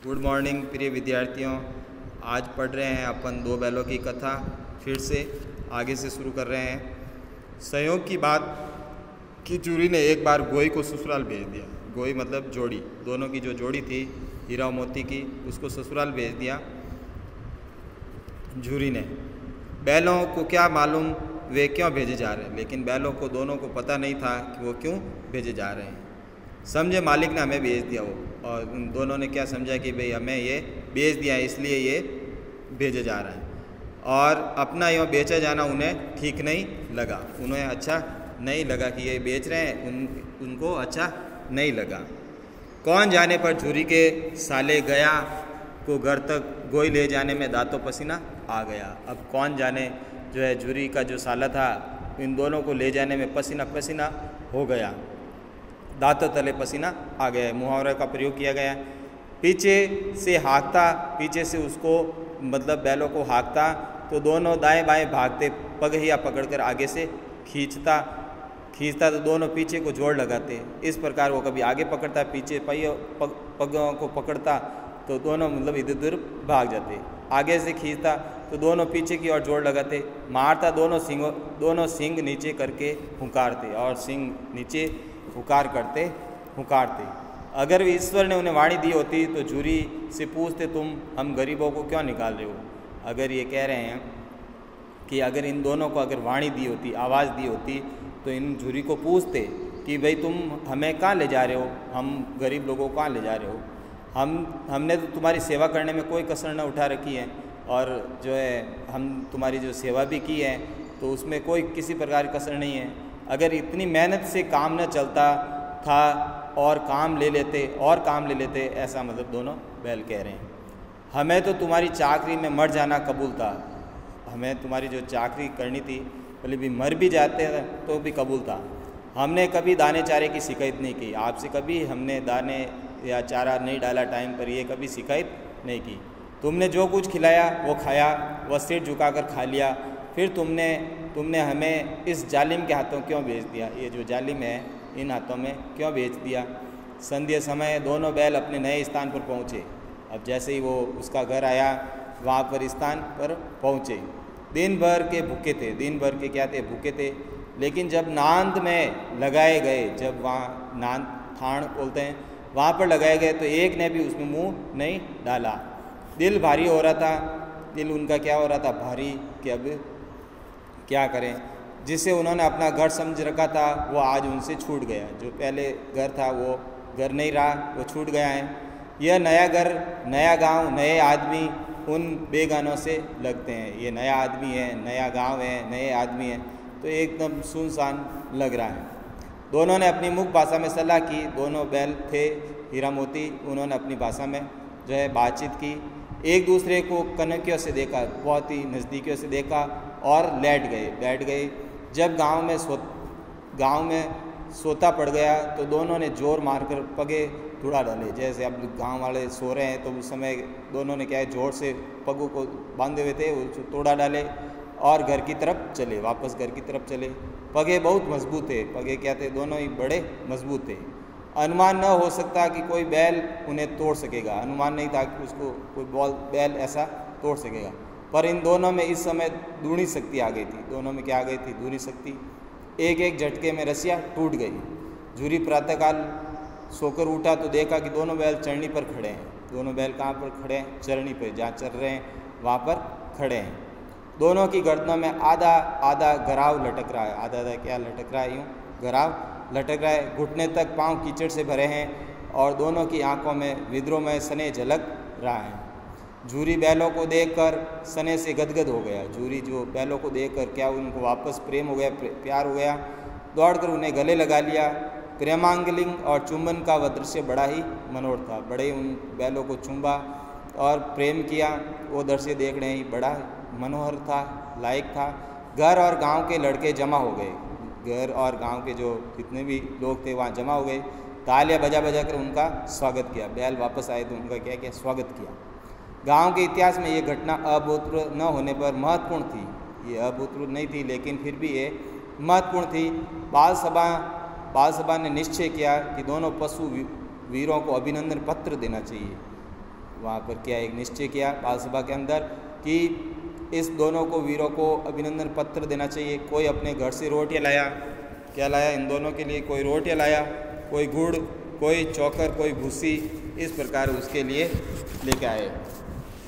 Good morning प्रिय विद्यार्थियों। आज पढ़ रहे हैं अपन दो बैलों की कथा। फिर से आगे से शुरू कर रहे हैं। संयोग की बात कि झूरी ने एक बार गोई को ससुराल भेज दिया। गोई मतलब जोड़ी, दोनों की जो जोड़ी थी हीरा और मोती की, उसको ससुराल भेज दिया झूरी ने। बैलों को क्या मालूम वे क्यों भेजे जा रहे हैं, लेकिन बैलों को दोनों को पता नहीं था कि वो क्यों भेजे जा रहे हैं। समझे मालिक ने हमें भेज दिया वो, और उन दोनों ने क्या समझा कि भाई हमें ये भेज दिया है इसलिए ये भेजा जा रहा है, और अपना यूँ बेचा जाना उन्हें ठीक नहीं लगा। उन्हें अच्छा नहीं लगा कि ये बेच रहे हैं, उनको अच्छा नहीं लगा। कौन जाने पर झूरी के साले गया को घर तक गोई ले जाने में दांतों पसीना आ गया। अब कौन जाने जो है झूरी का जो साला था, इन दोनों को ले जाने में पसीना पसीना हो गया, दांतों तले पसीना आ गया। मुहावरे का प्रयोग किया गया। पीछे से हाँकता, पीछे से उसको मतलब बैलों को हाँकता तो दोनों दाएं बाएं भागते, पगहिया पकड़कर आगे से खींचता तो दोनों पीछे को जोड़ लगाते। इस प्रकार वो कभी आगे पकड़ता, पीछे पगों को पकड़ता तो दोनों मतलब इधर उधर भाग जाते। आगे से खींचता तो दोनों पीछे की ओर जोड़ लगाते। मारता दोनों सींग नीचे करके हुंकारते, और सींग नीचे हुंकारते। अगर ईश्वर ने उन्हें वाणी दी होती तो झूरी से पूछते, तुम हम गरीबों को क्यों निकाल रहे हो। अगर ये कह रहे हैं कि अगर इन दोनों को अगर वाणी दी होती, आवाज़ दी होती, तो इन झूरी को पूछते कि भाई तुम हमें कहाँ ले जा रहे हो, हम गरीब लोगों को कहाँ ले जा रहे हो। हमने तो तुम्हारी सेवा करने में कोई कसर न उठा रखी है, और जो है हम तुम्हारी जो सेवा भी की है तो उसमें कोई किसी प्रकार की कसर नहीं है। अगर इतनी मेहनत से काम न चलता था और काम ले लेते, ऐसा मतलब दोनों बैल कह रहे हैं। हमें तो तुम्हारी चाकरी में मर जाना कबूल था, हमें तुम्हारी जो चाकरी करनी थी भले भी मर भी जाते तो भी कबूल था। हमने कभी दाने चारे की शिकायत नहीं की, आपसे कभी हमने दाने या चारा नहीं डाला टाइम पर, ये कभी शिकायत नहीं की। तुमने जो कुछ खिलाया वो खाया, वह सिर झुकाकर खा लिया। फिर तुमने हमें इस जालिम के हाथों क्यों भेज दिया, ये जो जालिम है इन हाथों में क्यों भेज दिया। संध्या समय दोनों बैल अपने नए स्थान पर पहुँचे। अब जैसे ही वो उसका घर आया वहाँ पर स्थान पर पहुँचे। दिन भर के भूखे थे, भूखे थे। लेकिन जब नांद में लगाए गए, जब वहाँ नांद थान बोलते हैं, वहाँ पर लगाए गए तो एक ने भी उसमें मुँह नहीं डाला। दिल भारी हो रहा था, दिल उनका क्या हो रहा था, भारी, कि अब क्या करें। जिसे उन्होंने अपना घर समझ रखा था वो आज उनसे छूट गया। जो पहले घर था वो घर नहीं रहा, वो छूट गया है। यह नया घर, नया गांव, नए आदमी उन बेगानों से लगते हैं। ये नया आदमी है, नया गांव है, नए आदमी है, तो एकदम सुनसान लग रहा है। दोनों ने अपनी मुख भाषा में सलाह की। दोनों बैल थे हीरा मोती, उन्होंने अपनी भाषा में जो है बातचीत की। एक दूसरे को कनकियों से देखा, बहुत ही नज़दीकियों से देखा, और बैठ गए। जब गांव में सोता पड़ गया तो दोनों ने जोर मारकर पगे तुड़ा डाले। जैसे अब गांव वाले सो रहे हैं तो उस समय दोनों ने क्या है, जोर से पगों को बांधे हुए थे, वो तोड़ा डाले और घर की तरफ चले, वापस घर की तरफ चले। पगे बहुत मजबूत थे, पगे क्या थे, दोनों ही बड़े मजबूत थे। अनुमान न हो सकता कि कोई बैल उन्हें तोड़ सकेगा, अनुमान नहीं था कि उसको कोई बैल ऐसा तोड़ सकेगा। पर इन दोनों में इस समय दूनी शक्ति आ गई थी। दोनों में क्या आ गई थी, दूनी शक्ति। एक झटके में रस्सियाँ टूट गई। झूरी प्रातःकाल सोकर उठा तो देखा कि दोनों बैल चरनी पर खड़े हैं। दोनों बैल कहाँ पर खड़े हैं, चरनी पर, जहाँ चर रहे हैं वहाँ पर खड़े हैं। दोनों की गर्दनों में आधा गराव लटक रहा है। आधा क्या लटक रहा है, यूँ गराव लटक रहा है। घुटने तक पाँव कीचड़ से भरे हैं, और दोनों की आंखों में विद्रोह में सने झलक रहा है। झूरी बैलों को देखकर सने से गदगद हो गया। झूरी जो बैलों को देखकर क्या उनको वापस प्रेम हो गया, प्यार हो गया, दौड़कर उन्हें गले लगा लिया। प्रेमांगलिंग और चुंबन का वह दृश्य बड़ा ही मनोहर था। बड़े उन बैलों को चुंबा और प्रेम किया, वो दृश्य देखने ही बड़ा मनोहर था, लायक था। घर और गांव के लड़के जमा हो गए। घर और गांव के जो जितने भी लोग थे वहाँ जमा हो गए। तालियां बजा कर उनका स्वागत किया। बैल वापस आए तो उनका क्या किया, स्वागत किया। गांव के इतिहास में ये घटना अभूतपूर्व न होने पर महत्वपूर्ण थी। ये अभूतपूर्व नहीं थी, लेकिन फिर भी ये महत्वपूर्ण थी। बाल सभा ने निश्चय किया कि दोनों पशु वीरों को अभिनंदन पत्र देना चाहिए। वहाँ पर क्या एक निश्चय किया बाल सभा के अंदर कि इस दोनों को वीरों को अभिनंदन पत्र देना चाहिए। कोई अपने घर से रोटियाँ लाया, क्या लाया इन दोनों के लिए, कोई रोटियाँ लाया, कोई गुड़, कोई चोकर, कोई भूसी, इस प्रकार उसके लिए लेके आए।